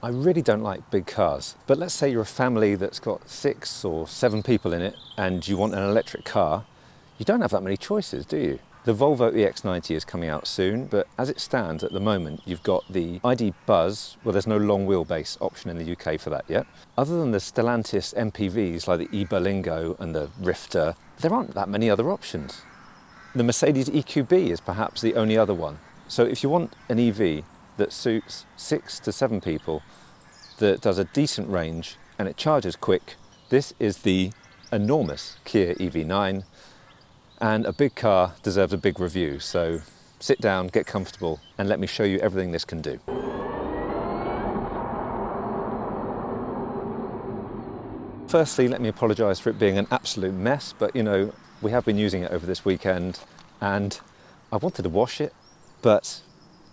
I really don't like big cars, but let's say you're a family that's got 6 or 7 people in it and you want an electric car. You don't have that many choices, do you? The Volvo EX90 is coming out soon, but as it stands at the moment, you've got the ID Buzz. Well, there's no long wheelbase option in the UK for that yet. Other than the Stellantis MPVs like the e-Berlingo and the Rifter, there aren't that many other options. The Mercedes EQB is perhaps the only other one. So if you want an EV that suits 6 to 7 people, that does a decent range and it charges quick, this is the enormous Kia EV9. And a big car deserves a big review, so sit down, get comfortable, and let me show you everything this can do. Firstly, let me apologise for it being an absolute mess, but you know, we have been using it over this weekend, and I wanted to wash it, but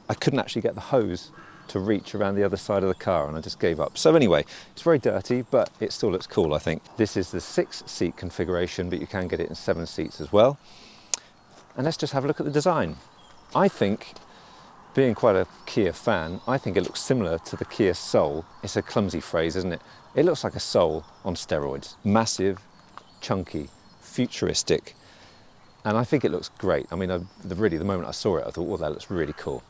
I couldn't actually get the hose to reach around the other side of the car, and I just gave up. So anyway, it's very dirty, but it still looks cool, I think. This is the 6-seat configuration, but you can get it in 7 seats as well. And let's just have a look at the design. I think, being quite a Kia fan, I think it looks similar to the Kia Soul. It's a clumsy phrase, isn't it? It looks like a Soul on steroids. Massive, chunky, futuristic, and I think it looks great. I mean, really, the moment I saw it, I thought, well, that looks really cool.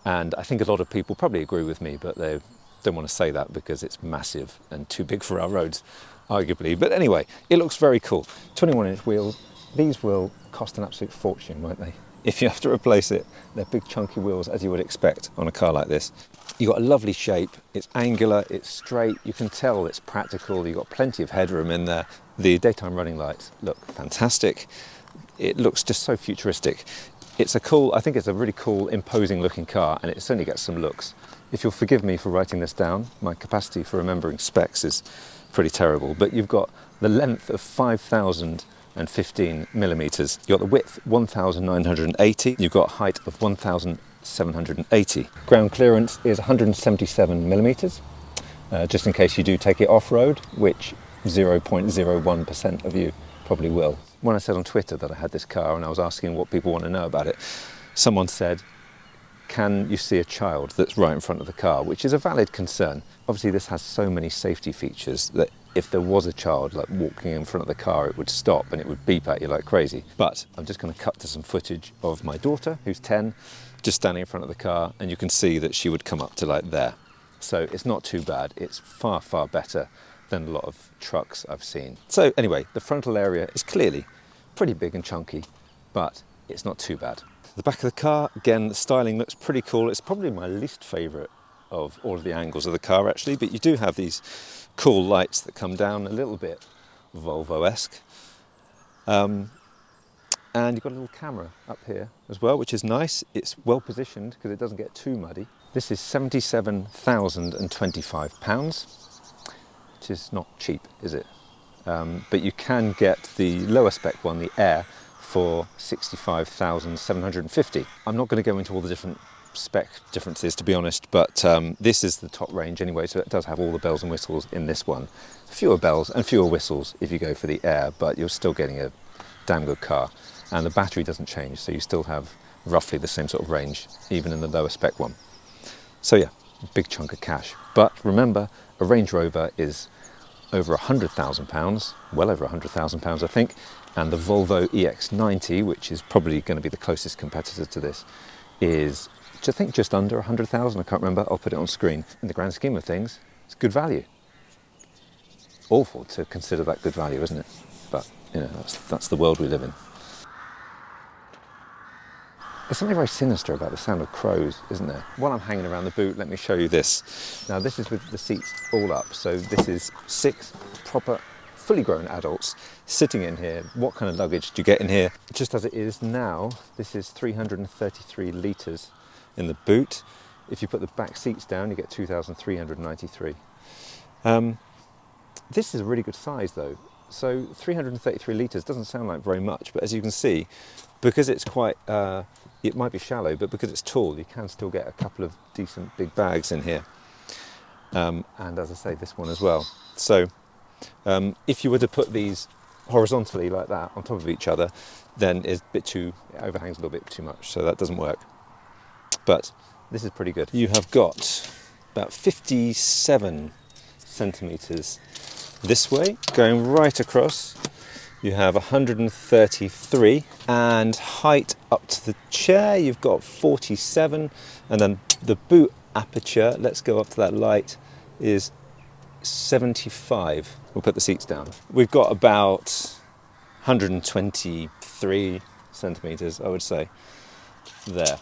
And I think a lot of people probably agree with me, but they don't want to say that because it's massive and too big for our roads, arguably. But anyway, it looks very cool. 21-inch wheels. These will cost an absolute fortune, won't they? If you have to replace it, they're big chunky wheels, as you would expect on a car like this. You've got a lovely shape. It's angular, it's straight. You can tell it's practical. You've got plenty of headroom in there. The daytime running lights look fantastic. It looks just so futuristic. I think it's a really cool, imposing looking car, and it certainly gets some looks. If you'll forgive me for writing this down, my capacity for remembering specs is pretty terrible, but you've got the length of 5,015 millimeters. You've got the width 1,980. You've got height of 1,780. Ground clearance is 177 millimeters, just in case you do take it off-road, which 0.01% of you probably will. When I said on Twitter that I had this car and I was asking what people want to know about it, someone said, can you see a child that's right in front of the car, which is a valid concern. Obviously this has so many safety features that if there was a child like walking in front of the car, it would stop and it would beep at you like crazy. But I'm just going to cut to some footage of my daughter, who's 10, just standing in front of the car, and you can see that she would come up to like there. So it's not too bad. It's far, far better than a lot of trucks I've seen. So anyway, the frontal area is clearly pretty big and chunky, but it's not too bad. The back of the car, again, the styling looks pretty cool. It's probably my least favourite of all of the angles of the car actually, but you do have these cool lights that come down a little bit Volvo-esque. And you've got a little camera up here as well, which is nice. It's well positioned because it doesn't get too muddy. This is £77,025. Which is not cheap, is it? But you can get the lower spec one, the Air, for 65,750. I'm not going to go into all the different spec differences, to be honest, but this is the top range anyway, so it does have all the bells and whistles in this one. Fewer bells and fewer whistles if you go for the Air, but you're still getting a damn good car. And the battery doesn't change, so you still have roughly the same sort of range, even in the lower spec one. So yeah, big chunk of cash. But remember, a Range Rover is over £100,000, well over £100,000 I think, and the Volvo EX90, which is probably going to be the closest competitor to this, is I think just under 100,000, I can't remember, I'll put it on screen. In the grand scheme of things, it's good value. Awful to consider that good value, isn't it? But you know, that's the world we live in. There's something very sinister about the sound of crows, isn't there? While I'm hanging around the boot, let me show you this. Now this is with the seats all up, so this is 6 proper, fully grown adults sitting in here. What kind of luggage do you get in here? Just as it is now, this is 333 litres in the boot. If you put the back seats down, you get 2,393. This is a really good size though. So 333 litres doesn't sound like very much, but as you can see, because it's quite, it might be shallow, but because it's tall, you can still get a couple of decent big bags in here. And as I say, this one as well. So if you were to put these horizontally like that on top of each other, then it's a bit too, it overhangs a little bit too much, so that doesn't work. But this is pretty good. You have got about 57 centimetres this way. Going right across, you have 133, and height up to the chair, you've got 47, and then the boot aperture, let's go up to that light, is 75. We'll put the seats down. We've got about 123 centimetres, I would say, there.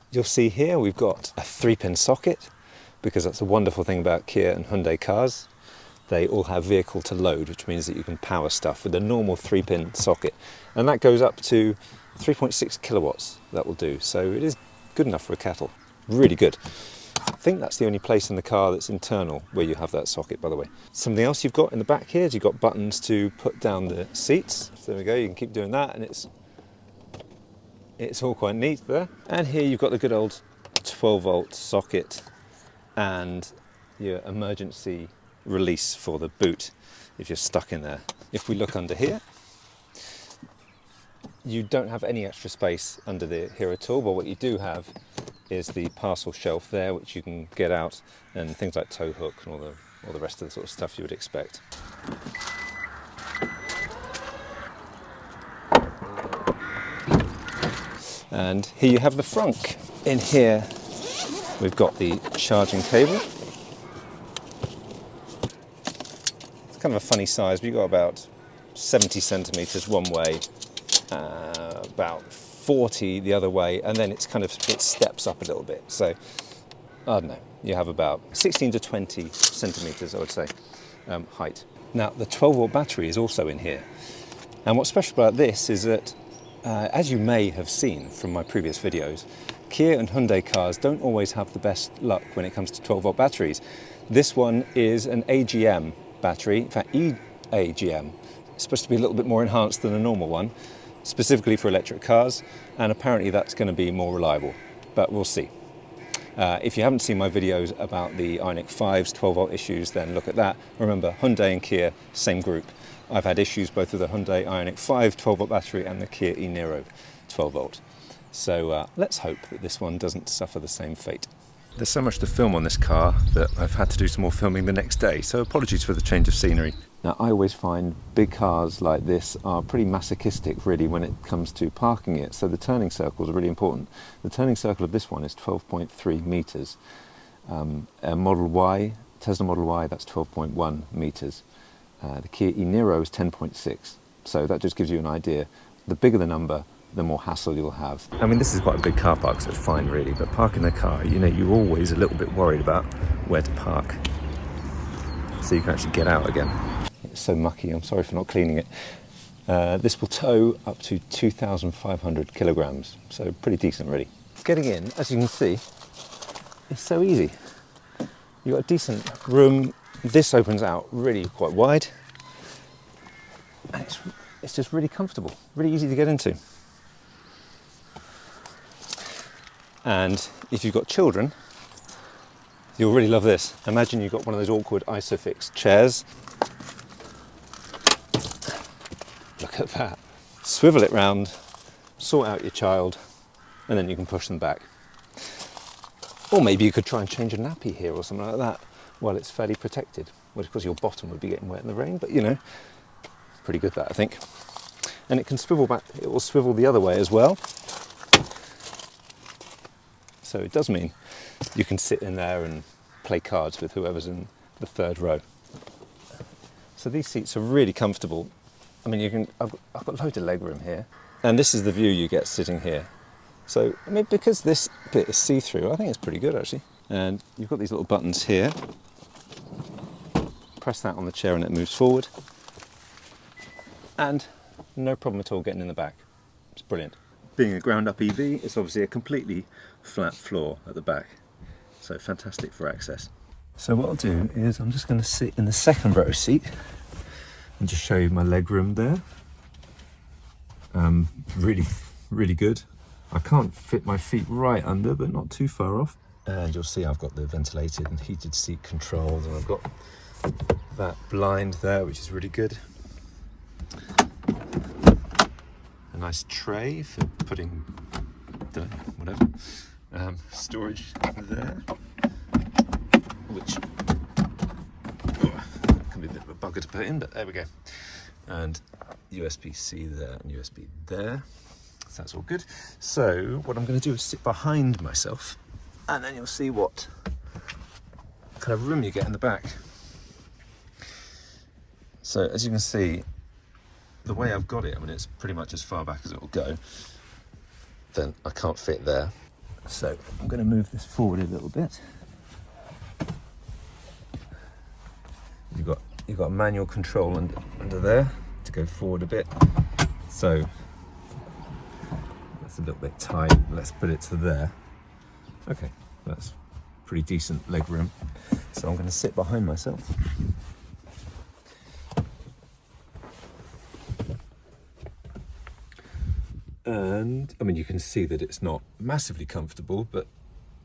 You'll see here we've got a 3-pin socket, because that's a wonderful thing about Kia and Hyundai cars. They all have vehicle to load, which means that you can power stuff with a normal 3-pin socket. And that goes up to 3.6 kilowatts, that will do. So it is good enough for a kettle. Really good. I think that's the only place in the car that's internal where you have that socket, by the way. Something else you've got in the back here is you've got buttons to put down the seats. So there we go, you can keep doing that, and it's all quite neat there. And here you've got the good old 12-volt socket and your emergency release for the boot if you're stuck in there. If we look under here, you don't have any extra space under here at all, but what you do have is the parcel shelf there, which you can get out, and things like tow hook and all the rest of the sort of stuff you would expect. And here you have the Frunk. In here we've got the charging cable. It's kind of a funny size, but you've got about 70 centimetres one way, about 40 the other way, and then it steps up a little bit. So, I don't know, you have about 16 to 20 centimetres, I would say, height. Now, the 12-volt battery is also in here. And what's special about this is that, as you may have seen from my previous videos, Kia and Hyundai cars don't always have the best luck when it comes to 12-volt batteries. This one is an AGM battery, in fact EAGM. It's supposed to be a little bit more enhanced than a normal one, specifically for electric cars, and apparently that's going to be more reliable, but we'll see. If you haven't seen my videos about the Ioniq 5's 12-volt issues, then look at that. Remember, Hyundai and Kia, same group. I've had issues both with the Hyundai Ioniq 5 12-volt battery and the Kia e-Niro 12-volt. So let's hope that this one doesn't suffer the same fate. There's so much to film on this car that I've had to do some more filming the next day, so apologies for the change of scenery. Now, I always find big cars like this are pretty masochistic, really, when it comes to parking it, so the turning circles are really important. The turning circle of this one is 12.3 metres. A Model Y, Tesla Model Y, that's 12.1 metres. The Kia e-Niro is 10.6, so that just gives you an idea. The bigger the number, the more hassle you'll have. I mean, this is quite a big car park, so it's fine really, but parking the car, you know, you're always a little bit worried about where to park so you can actually get out again. It's so mucky, I'm sorry for not cleaning it. This will tow up to 2,500 kilograms, so pretty decent really. Getting in, as you can see, it's so easy. You've got a decent room. This opens out really quite wide, and it's just really comfortable, really easy to get into. And if you've got children, you'll really love this. Imagine you've got one of those awkward Isofix chairs. Look at that. Swivel it round, sort out your child, and then you can push them back. Or maybe you could try and change a nappy here or something like that while it's fairly protected. Well, of course your bottom would be getting wet in the rain, but you know, pretty good that, I think. And it can swivel back, it will swivel the other way as well. So it does mean you can sit in there and play cards with whoever's in the third row. So these seats are really comfortable. I mean, I've got loads of legroom here. And this is the view you get sitting here. So, I mean, because this bit is see-through, I think it's pretty good actually. And you've got these little buttons here. Press that on the chair and it moves forward. And no problem at all getting in the back. It's brilliant. Being a ground-up EV, it's obviously a completely flat floor at the back. So fantastic for access. So what I'll do is I'm just going to sit in the second row seat and just show you my leg room there. Really, really good. I can't fit my feet right under, but not too far off. And you'll see I've got the ventilated and heated seat controls, and I've got that blind there, which is really good. A nice tray for putting, don't know, whatever, storage there. to put it in, but there we go. And USB-C there and USB there. So that's all good. So what I'm going to do is sit behind myself, and then you'll see what kind of room you get in the back. So as you can see, the way I've got it, I mean, it's pretty much as far back as it will go. Then I can't fit there. So I'm going to move this forward a little bit. You've got manual control under there to go forward a bit. So that's a little bit tight. Let's put it to there. Okay, that's pretty decent leg room. So I'm going to sit behind myself. And I mean, you can see that it's not massively comfortable, but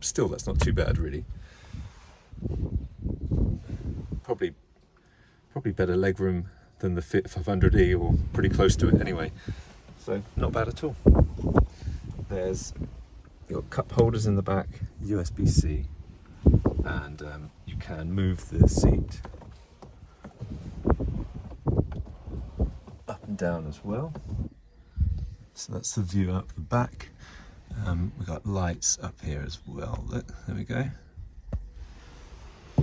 still that's not too bad really. Probably better leg room than the Fit 500e, or pretty close to it anyway. So not bad at all. There's your cup holders in the back, USB-C, and you can move the seat up and down as well. So that's the view out the back. We've got lights up here as well. Look, there we go.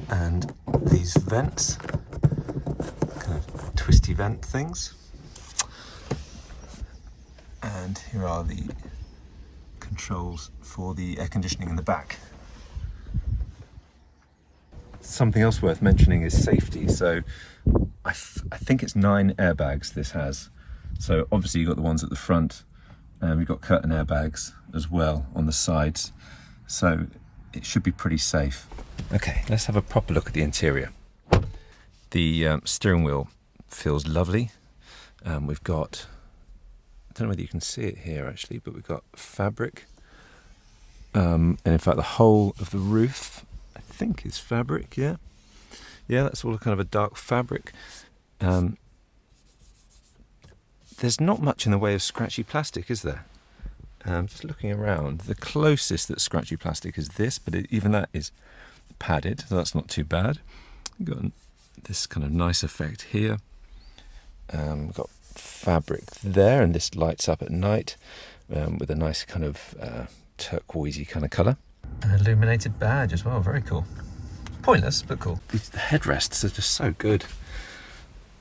And these vents, kind of twisty vent things. And here are the controls for the air conditioning in the back. Something else worth mentioning is safety. So I think it's 9 airbags this has. So obviously you've got the ones at the front, and you've got curtain airbags as well on the sides. So it should be pretty safe. Okay, let's have a proper look at the interior. The steering wheel feels lovely. We've got, I don't know whether you can see it here actually, but we've got fabric. And in fact the whole of the roof, I think, is fabric, yeah? Yeah, that's all kind of a dark fabric. There's not much in the way of scratchy plastic, is there? Just looking around, the closest that's scratchy plastic is this, but even that is padded, so that's not too bad. We've got this kind of nice effect here. We've got fabric there, and this lights up at night with a nice kind of turquoisey kind of colour. An illuminated badge as well, very cool. Pointless, but cool. The headrests are just so good.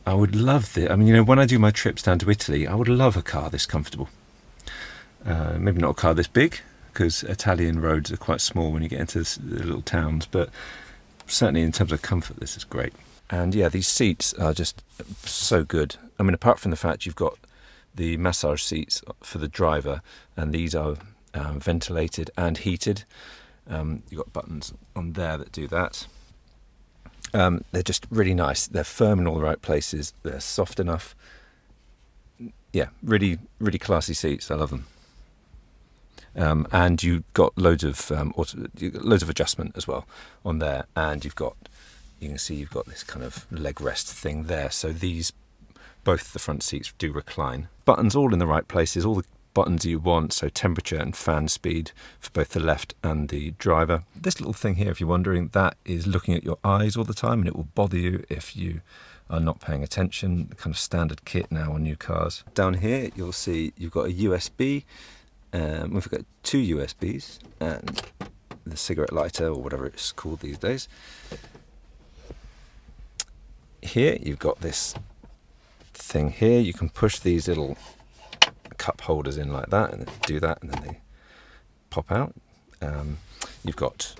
I would love this. I mean, you know, when I do my trips down to Italy, I would love a car this comfortable. Maybe not a car this big, because Italian roads are quite small when you get into the little towns, but certainly in terms of comfort, this is great. And yeah, these seats are just so good. I mean, apart from the fact you've got the massage seats for the driver, and these are ventilated and heated. You've got buttons on there that do that. They're just really nice. They're firm in all the right places. They're soft enough. Yeah, really, really classy seats. I love them. And you've got loads of adjustment as well on there. And you can see you've got this kind of leg rest thing there. So both the front seats do recline. Buttons all in the right places. All the buttons you want, so temperature and fan speed for both the left and the driver. This little thing here, if you're wondering, that is looking at your eyes all the time, and it will bother you if you are not paying attention. The kind of standard kit now on new cars. Down here you'll see you've got a USB, we've got 2 USBs and the cigarette lighter, or whatever it's called these days. Here you've got this thing here, you can push these little cup holders in like that, and then do that, and then they pop out. You've got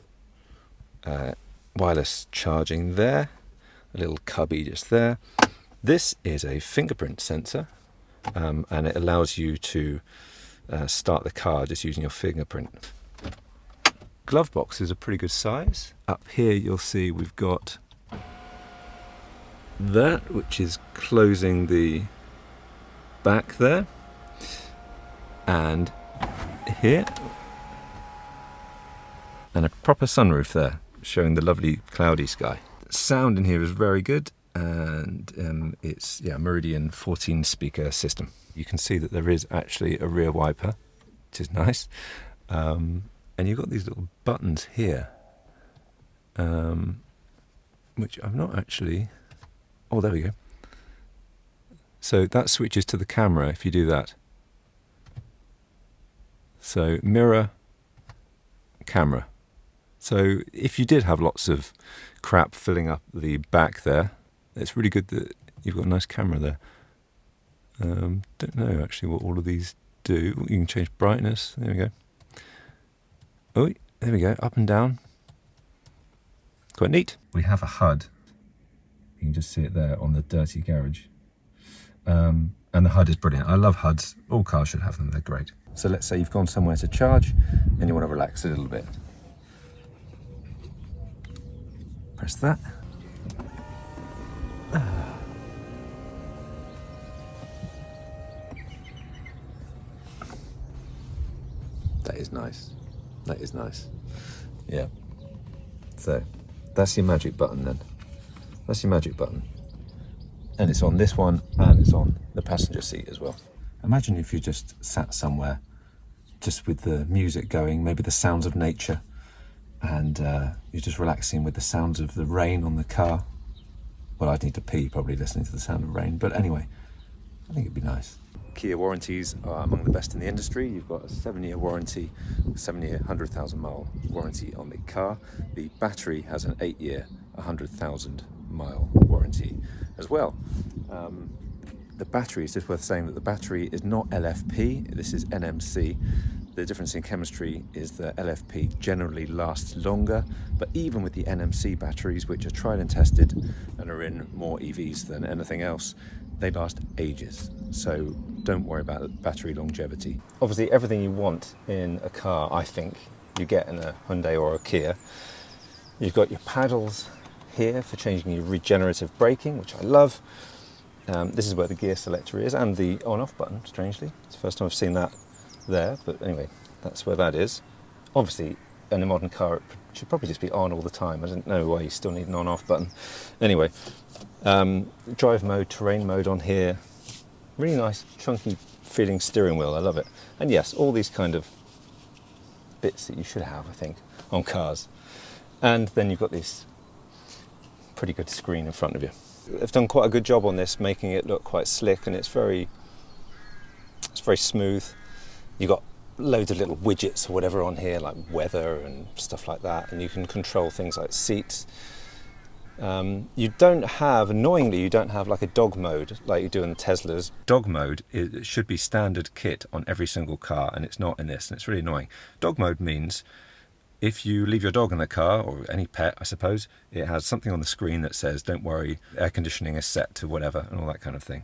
wireless charging there, a little cubby just there. This is a fingerprint sensor, and it allows you to start the car just using your fingerprint. Glove box is a pretty good size. Up here you'll see we've got that, which is closing the back there. And here, and a proper sunroof there, showing the lovely cloudy sky. Sound in here is very good, and it's Meridian 14 speaker system. You can see that there is actually a rear wiper, which is nice, and you've got these little buttons here, which I'm not actually. Oh, there we go. So that switches to the camera if you do that. So mirror, camera. So if you did have lots of crap filling up the back there, it's really good that you've got a nice camera there. Don't know actually what all of these do. You can change brightness. There we go. Oh, there we go. Up and down. Quite neat. We have a HUD. You can just see it there on the dirty garage. And the HUD is brilliant. I love HUDs. All cars should have them. They're great. So let's say you've gone somewhere to charge and you want to relax a little bit. Press that. That is nice. That is nice. Yeah. So that's your magic button then. That's your magic button. And it's on this one and it's on the passenger seat as well. Imagine if you just sat somewhere just with the music going, maybe the sounds of nature, and you're just relaxing with the sounds of the rain on the car. Well, I'd need to pee probably listening to the sound of rain, but anyway, I think it'd be nice. Kia warranties are among the best in the industry. You've got a 7-year warranty, 7-year 100,000 mile warranty on the car. The battery has an 8-year 100,000 mile warranty as well. The battery, it's just worth saying that the battery is not LFP, this is NMC. The difference in chemistry is that LFP generally lasts longer, but even with the NMC batteries, which are tried and tested and are in more EVs than anything else, they last ages. So don't worry about battery longevity. Obviously, everything you want in a car, I think, you get in a Hyundai or a Kia. You've got your paddles here for changing your regenerative braking, which I love. This is where the gear selector is, and the on-off button, strangely. It's the first time I've seen that there, but anyway, that's where that is. Obviously, in a modern car, it should probably just be on all the time. I don't know why you still need an on-off button. Anyway, drive mode, terrain mode on here. Really nice, chunky feeling steering wheel, I love it. And yes, all these kind of bits that you should have, I think, on cars. And then you've got this pretty good screen in front of you. They've done quite a good job on this, making it look quite slick, and it's very smooth. You've got loads of little widgets or whatever on here, like weather and stuff like that, and you can control things like seats. You don't have, annoyingly, you don't have like a dog mode like you do in the Teslas. Dog mode should be standard kit on every single car, and it's not in this, and it's really annoying. Dog mode means if you leave your dog in the car, or any pet, I suppose, it has something on the screen that says, don't worry, air conditioning is set to whatever, and all that kind of thing.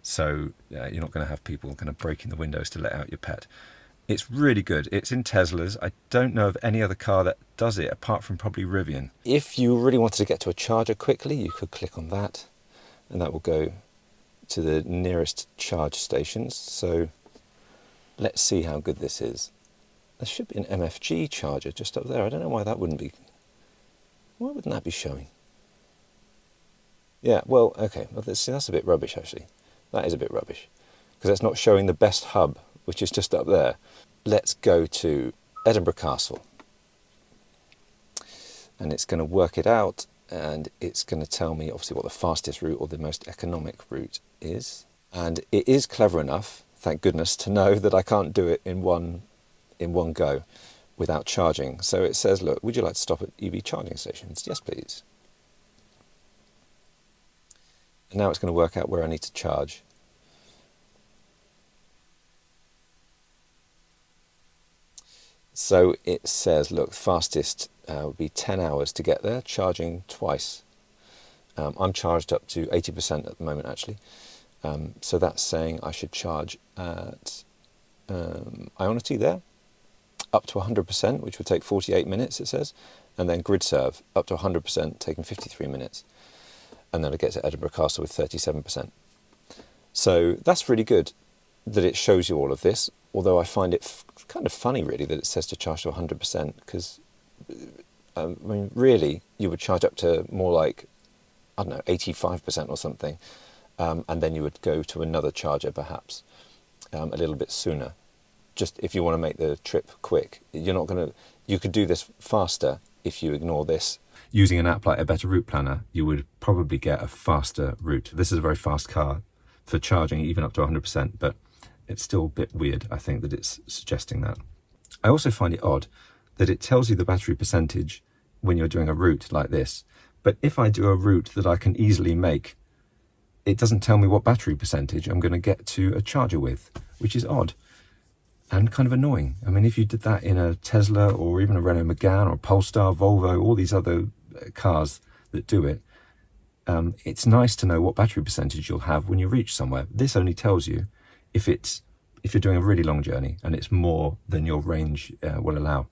So you're not going to have people kind of breaking the windows to let out your pet. It's really good. It's in Teslas. I don't know of any other car that does it, apart from probably Rivian. If you really wanted to get to a charger quickly, you could click on that, and that will go to the nearest charge stations. So let's see how good this is. There should be an MFG charger just up there. I don't know why that wouldn't be. Why wouldn't that be showing? Yeah, well, okay. Well, see, that's a bit rubbish, actually. That is a bit rubbish, because that's not showing the best hub, which is just up there. Let's go to Edinburgh Castle. And it's going to work it out, and it's going to tell me, obviously, what the fastest route or the most economic route is. And it is clever enough, thank goodness, to know that I can't do it in one go without charging. So it says, look, would you like to stop at EV charging stations? Yes, please. And now it's going to work out where I need to charge. So it says, look, fastest would be 10 hours to get there, charging twice. I'm charged up to 80% at the moment, actually. So that's saying I should charge at Ionity there, up to 100%, which would take 48 minutes, it says, and then grid serve up to 100%, taking 53 minutes. And then I get to Edinburgh Castle with 37%. So that's really good that it shows you all of this, although I find it kind of funny, really, that it says to charge to 100%, because, I mean, really, you would charge up to more like, I don't know, 85% or something, and then you would go to another charger, perhaps, a little bit sooner. Just if you want to make the trip quick, you're not going to. You could do this faster if you ignore this. Using an app like a Better Route Planner, you would probably get a faster route. This is a very fast car, for charging even up to 100%, but it's still a bit weird, I think, that it's suggesting that. I also find it odd that it tells you the battery percentage when you're doing a route like this, but if I do a route that I can easily make, it doesn't tell me what battery percentage I'm going to get to a charger with, which is odd and kind of annoying. I mean, if you did that in a Tesla or even a Renault Megane or Polestar, Volvo, all these other cars that do it, it's nice to know what battery percentage you'll have when you reach somewhere. This only tells you if you're doing a really long journey and it's more than your range will allow.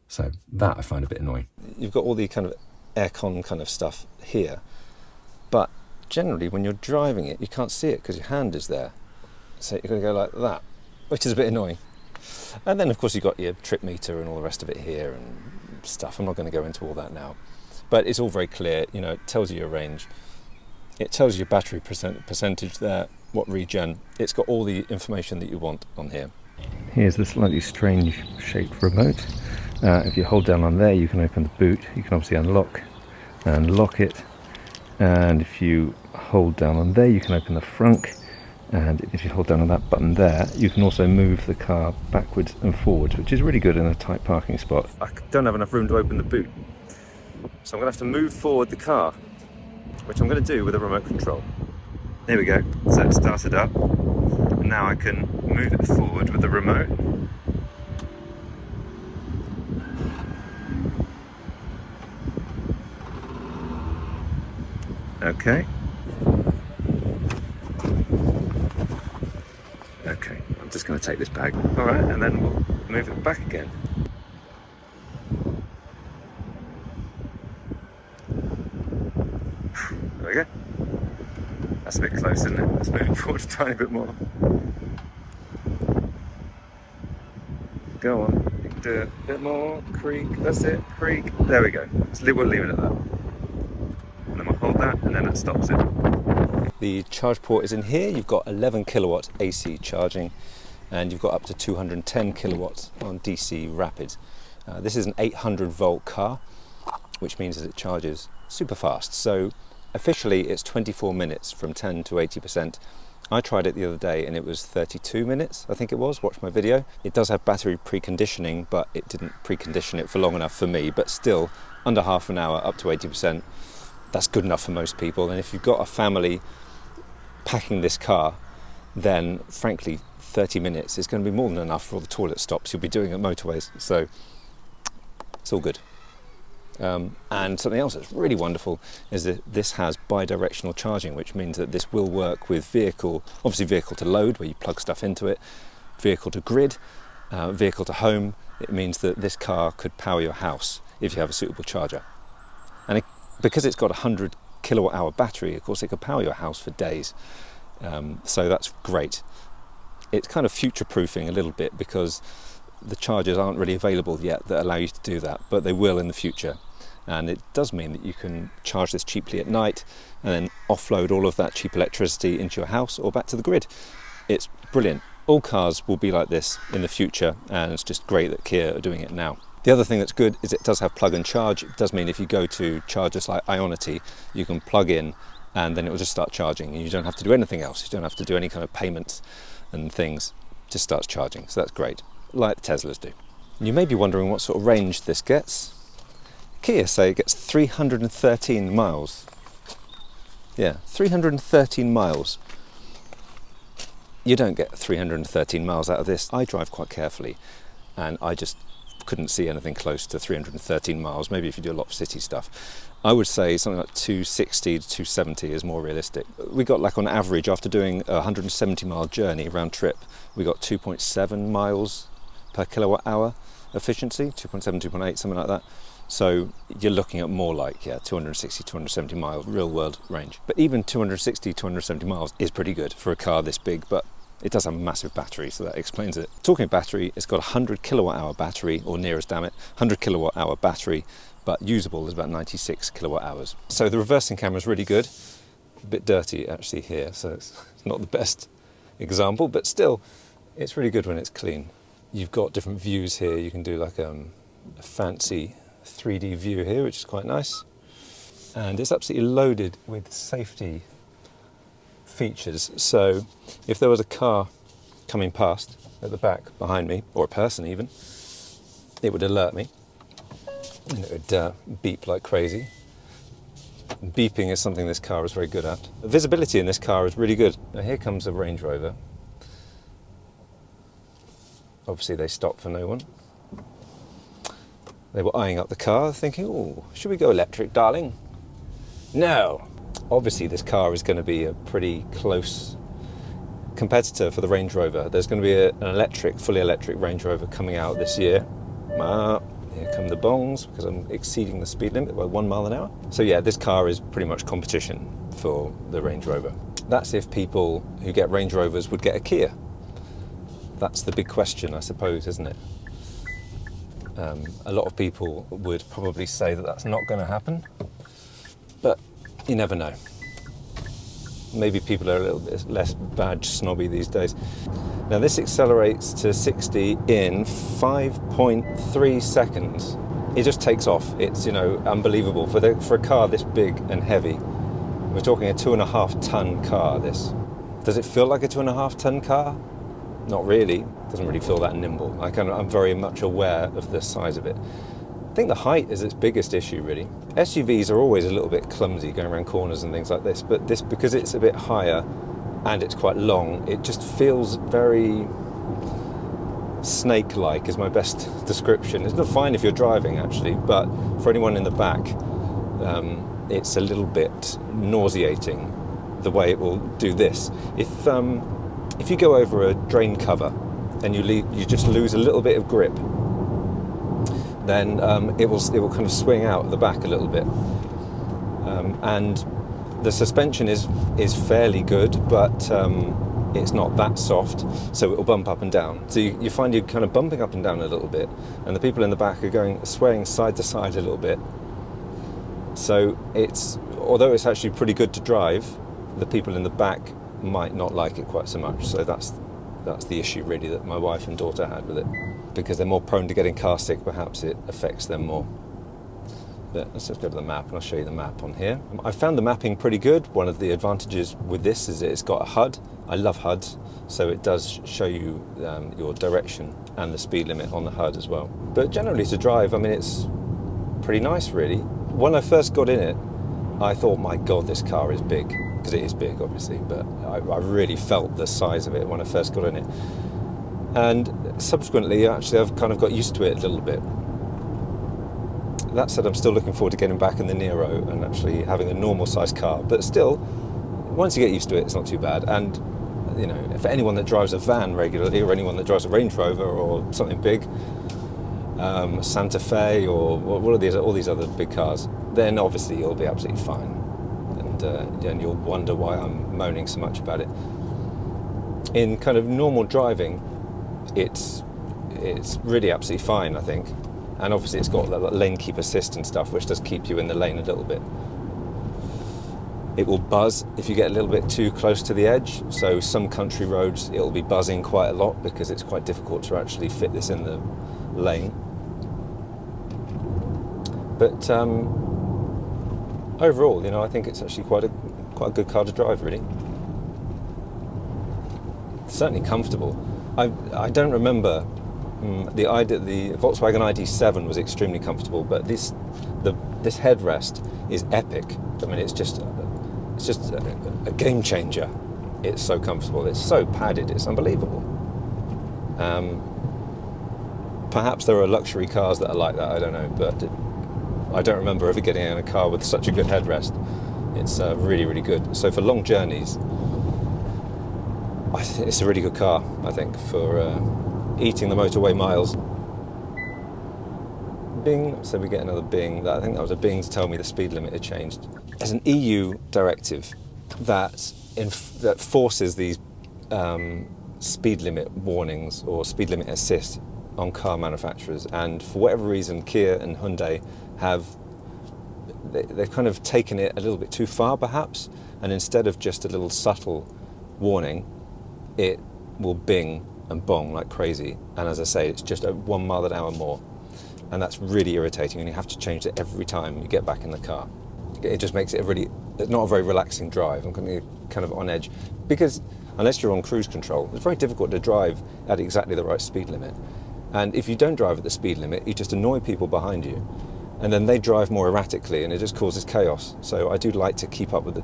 So that I find a bit annoying. You've got all the kind of aircon kind of stuff here, but generally when you're driving it, you can't see it because your hand is there. So you're going to go like that, which is a bit annoying. And then of course you've got your trip meter and all the rest of it here and stuff. I'm not going to go into all that now, but it's all very clear. You know, it tells you your range. It tells you your battery percentage there, what regen. It's got all the information that you want on here. Here's the slightly strange shaped remote. If you hold down on there, you can open the boot. You can obviously unlock and lock it. And if you hold down on there, you can open the frunk. And if you hold down on that button there, you can also move the car backwards and forwards, which is really good in a tight parking spot. I don't have enough room to open the boot, so I'm going to have to move forward the car, which I'm going to do with a remote control. There we go. So it started up. And now I can move it forward with the remote. Okay. Okay, I'm just going to take this bag. All right, and then we'll move it back again. There we go. That's a bit close, isn't it? Let's move it forward a tiny bit more. Go on, you can do it a bit more. Creak, that's it, creak. There we go. We'll leave it at that. And then we'll hold that, and then that stops it. The charge port is in here. You've got 11 kilowatt AC charging, and you've got up to 210 kilowatts on DC rapid. This is an 800 volt car, which means that it charges super fast. So officially it's 24 minutes from 10 to 80%. I tried it the other day and it was 32 minutes, I think it was. Watch my video. It does have battery preconditioning, but it didn't precondition it for long enough for me. But still, under half an hour, up to 80%, that's good enough for most people. And if you've got a family packing this car, then frankly 30 minutes is going to be more than enough for all the toilet stops you'll be doing at motorways, so it's all good. And something else that's really wonderful is that this has bi-directional charging, which means that this will work with vehicle to load, where you plug stuff into it, vehicle to grid, vehicle to home. It means that this car could power your house if you have a suitable charger. And because it's got a 100 kilowatt hour battery, of course it could power your house for days. So that's great. It's kind of future-proofing a little bit because the chargers aren't really available yet that allow you to do that, but they will in the future. And it does mean that you can charge this cheaply at night and then offload all of that cheap electricity into your house or back to the grid. It's brilliant. All cars will be like this in the future, and it's just great that Kia are doing it now. The other thing that's good is it does have plug and charge. It does mean if you go to chargers like Ionity, you can plug in and then it will just start charging, and you don't have to do anything else. You don't have to do any kind of payments and things. It just starts charging, so that's great, like the Teslas do. You may be wondering what sort of range this gets. Kia say it gets 313 miles. Yeah, 313 miles. You don't get 313 miles out of this. I drive quite carefully, and I just couldn't see anything close to 313 miles. Maybe if you do a lot of city stuff. I would say something like 260 to 270 is more realistic. We got, like, on average, after doing a 170 mile journey round trip, we got 2.7 miles per kilowatt hour efficiency, 2.7, 2.8, something like that. So you're looking at more like, 260, 270 mile real world range. But even 260, 270 miles is pretty good for a car this big, but it does have a massive battery, so that explains it. Talking of battery, it's got a 100 kilowatt hour battery, or near as damn it, 100 kilowatt hour battery, but usable is about 96 kilowatt hours. So the reversing camera is really good. A bit dirty actually here, so it's not the best example, but still, it's really good when it's clean. You've got different views here. You can do like a fancy 3D view here, which is quite nice. And it's absolutely loaded with safety features. So if there was a car coming past at the back behind me, or a person even, it would alert me and it would beep like crazy. Beeping is something this car is very good at. The visibility in this car is really good. Now here comes a Range Rover. Obviously they stopped for no one. They were eyeing up the car thinking, oh, should we go electric, darling? No. Obviously this car is going to be a pretty close competitor for the Range Rover. There's going to be an fully electric Range Rover coming out this year. Here come the bongs because I'm exceeding the speed limit by 1 mile an hour. So yeah, this car is pretty much competition for the Range Rover. That's if people who get Range Rovers would get a Kia. That's the big question, I suppose, isn't it? A lot of people would probably say that that's not going to happen, but you never know. Maybe people are a little bit less badge snobby these days. Now this accelerates to 60 in 5.3 seconds. It just takes off. It's, you know, unbelievable for a car this big and heavy. We're talking a 2.5 ton car. This does it feel like a 2.5 ton car? Not really. It doesn't really feel that nimble. I'm very much aware of the size of it. I think the height is its biggest issue, really. SUVs are always a little bit clumsy going around corners and things like this, but this, because it's a bit higher and it's quite long, it just feels very snake-like is my best description. It's not fine if you're driving, actually, but for anyone in the back, it's a little bit nauseating the way it will do this. If you go over a drain cover and you just lose a little bit of grip, then it will kind of swing out at the back a little bit, and the suspension is fairly good, but it's not that soft, so it will bump up and down. So you find you're kind of bumping up and down a little bit, and the people in the back are swaying side to side a little bit. So although it's actually pretty good to drive, the people in the back might not like it quite so much. So that's the issue really that my wife and daughter had with it. Because they're more prone to getting car sick, perhaps it affects them more. But let's just go to the map and I'll show you the map on here. I found the mapping pretty good. One of the advantages with this is it's got a HUD. I love HUDs, so it does show you your direction and the speed limit on the HUD as well. But generally to drive, I mean, it's pretty nice really. When I first got in it, I thought, my God, this car is big. Because it is big, obviously, but I really felt the size of it when I first got in it. And subsequently, actually, I've kind of got used to it a little bit. That said, I'm still looking forward to getting back in the Nero and actually having a normal-sized car. But still, once you get used to it, it's not too bad. And, you know, for anyone that drives a van regularly, or anyone that drives a Range Rover or something big, Santa Fe or all these other big cars, then obviously you'll be absolutely fine. And you'll wonder why I'm moaning so much about it. In kind of normal driving, it's really absolutely fine, I think. And obviously it's got that lane keep assist and stuff, which does keep you in the lane a little bit. It will buzz if you get a little bit too close to the edge. So some country roads, it'll be buzzing quite a lot because it's quite difficult to actually fit this in the lane. But overall, you know, I think it's actually quite a good car to drive, really. It's certainly comfortable. I don't remember the Volkswagen ID.7 was extremely comfortable, but this headrest is epic. I mean, it's just a game changer. It's so comfortable. It's so padded. It's unbelievable. Perhaps there are luxury cars that are like that. I don't know, but I don't remember ever getting in a car with such a good headrest. It's really, really good. So for long journeys, it's a really good car, I think, for eating the motorway miles. Bing, so we get another bing. I think that was a bing to tell me the speed limit had changed. There's an EU directive that forces these speed limit warnings or speed limit assist on car manufacturers, and for whatever reason Kia and Hyundai they've kind of taken it a little bit too far perhaps, and instead of just a little subtle warning, it will bing and bong like crazy, and as I say, it's just 1 mile an hour more, and that's really irritating, and you have to change it every time you get back in the car. it just makes it not a very relaxing drive. I'm kind of on edge, because unless you're on cruise control, it's very difficult to drive at exactly the right speed limit. And if you don't drive at the speed limit, you just annoy people behind you, and then they drive more erratically, and it just causes chaos. So I do like to keep up with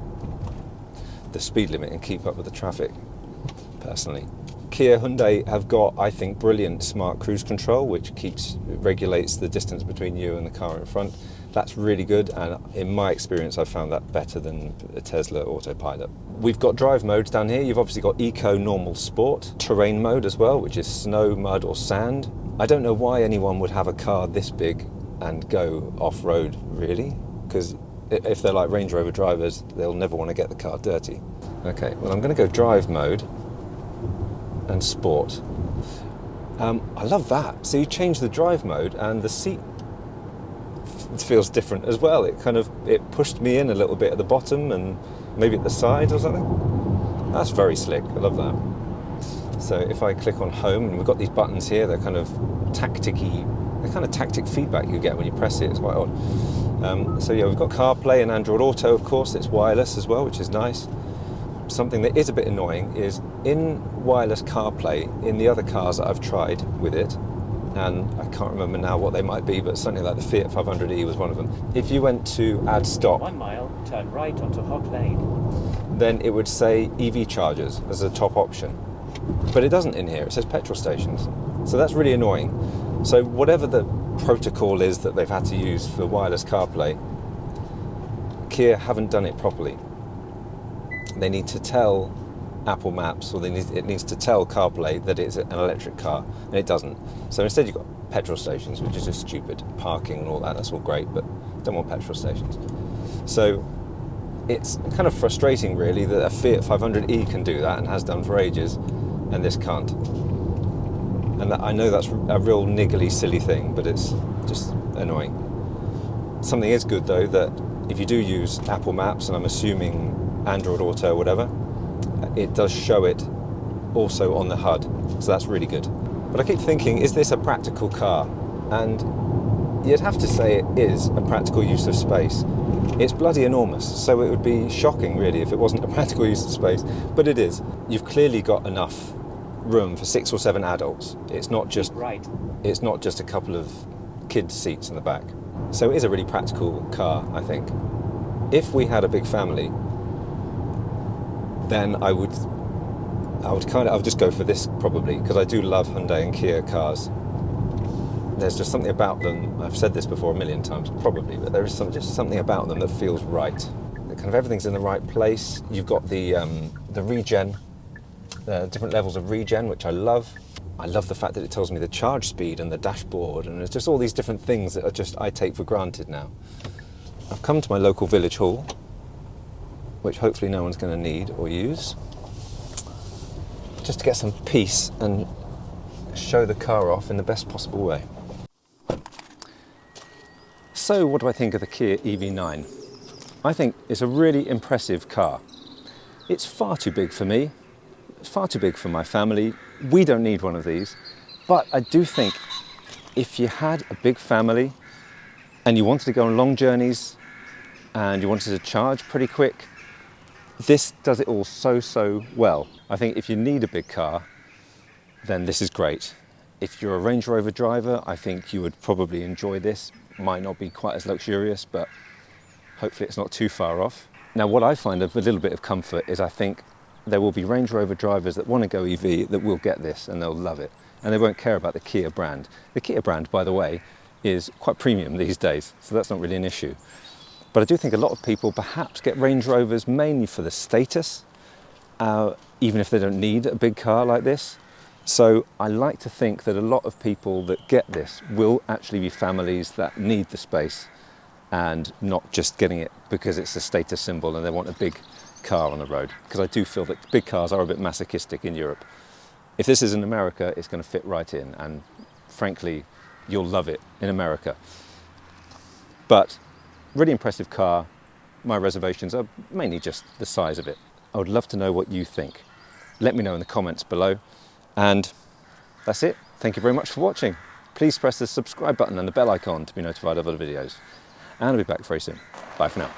the speed limit and keep up with the traffic, personally. Kia, Hyundai have got, I think, brilliant smart cruise control, which regulates the distance between you and the car in front. That's really good, and in my experience, I've found that better than a Tesla autopilot. We've got drive modes down here. You've obviously got Eco, Normal, Sport, Terrain mode as well, which is snow, mud, or sand. I don't know why anyone would have a car this big and go off-road, really, because if they're like Range Rover drivers, they'll never want to get the car dirty. Okay, well, I'm going to go drive mode and Sport. I love that. So you change the drive mode and the seat feels different as well. It pushed me in a little bit at the bottom and maybe at the side or something. That's very slick. I love that. So if I click on home, and we've got these buttons here, they're kind of tactic-y. The kind of tactic feedback you get when you press it is quite odd. So yeah, we've got CarPlay and Android Auto, of course. It's wireless as well, which is nice. Something that is a bit annoying is in wireless CarPlay, in the other cars that I've tried with it, and I can't remember now what they might be, but something like the Fiat 500e was one of them. If you went to add stop, 1 mile, turn right onto Hog Lane, then it would say EV chargers as a top option. But it doesn't in here, it says petrol stations. So that's really annoying. So whatever the protocol is that they've had to use for wireless CarPlay, Kia haven't done it properly. They need to tell Apple Maps, or it needs to tell CarPlay that it's an electric car, and it doesn't. So instead you've got petrol stations, which is just stupid. Parking and all that, that's all great, but don't want petrol stations. So it's kind of frustrating, really, that a Fiat 500e can do that and has done for ages, and this can't. And I know that's a real niggly, silly thing, but it's just annoying. Something is good, though, that if you do use Apple Maps, and I'm assuming Android Auto or whatever, it does show it also on the HUD, so that's really good. But I keep thinking, is this a practical car? And you'd have to say it is a practical use of space. It's bloody enormous, so it would be shocking, really, if it wasn't a practical use of space, but it is. You've clearly got enough room for 6 or 7 adults. It's not just a couple of kids' seats in the back. So it is a really practical car, I think. If we had a big family, then I would just go for this, probably, because I do love Hyundai and Kia cars. There's just something about them, I've said this before a million times, probably, but there is just something about them that feels right. Kind of everything's in the right place. You've got the regen, different levels of regen, which I love. I love the fact that it tells me the charge speed and the dashboard, and it's just all these different things that I take for granted now. I've come to my local village hall, which hopefully no one's going to need or use, just to get some peace and show the car off in the best possible way. So what do I think of the Kia EV9? I think it's a really impressive car. It's far too big for me, it's far too big for my family. We don't need one of these, but I do think if you had a big family and you wanted to go on long journeys and you wanted to charge pretty quick, this does it all so well. I think if you need a big car, then this is great. If you're a Range Rover driver, I think you would probably enjoy this. Might not be quite as luxurious, but hopefully it's not too far off. Now, what I find of a little bit of comfort is I think there will be Range Rover drivers that want to go EV that will get this and they'll love it. And they won't care about the Kia brand. The Kia brand, by the way, is quite premium these days, so that's not really an issue. But I do think a lot of people perhaps get Range Rovers mainly for the status, even if they don't need a big car like this. So I like to think that a lot of people that get this will actually be families that need the space and not just getting it because it's a status symbol and they want a big car on the road. Because I do feel that big cars are a bit masochistic in Europe. If this is in America, it's going to fit right in, and frankly, you'll love it in America. But really impressive car. My reservations are mainly just the size of it. I would love to know what you think. Let me know in the comments below. And that's it. Thank you very much for watching. Please press the subscribe button and the bell icon to be notified of other videos. And I'll be back very soon. Bye for now.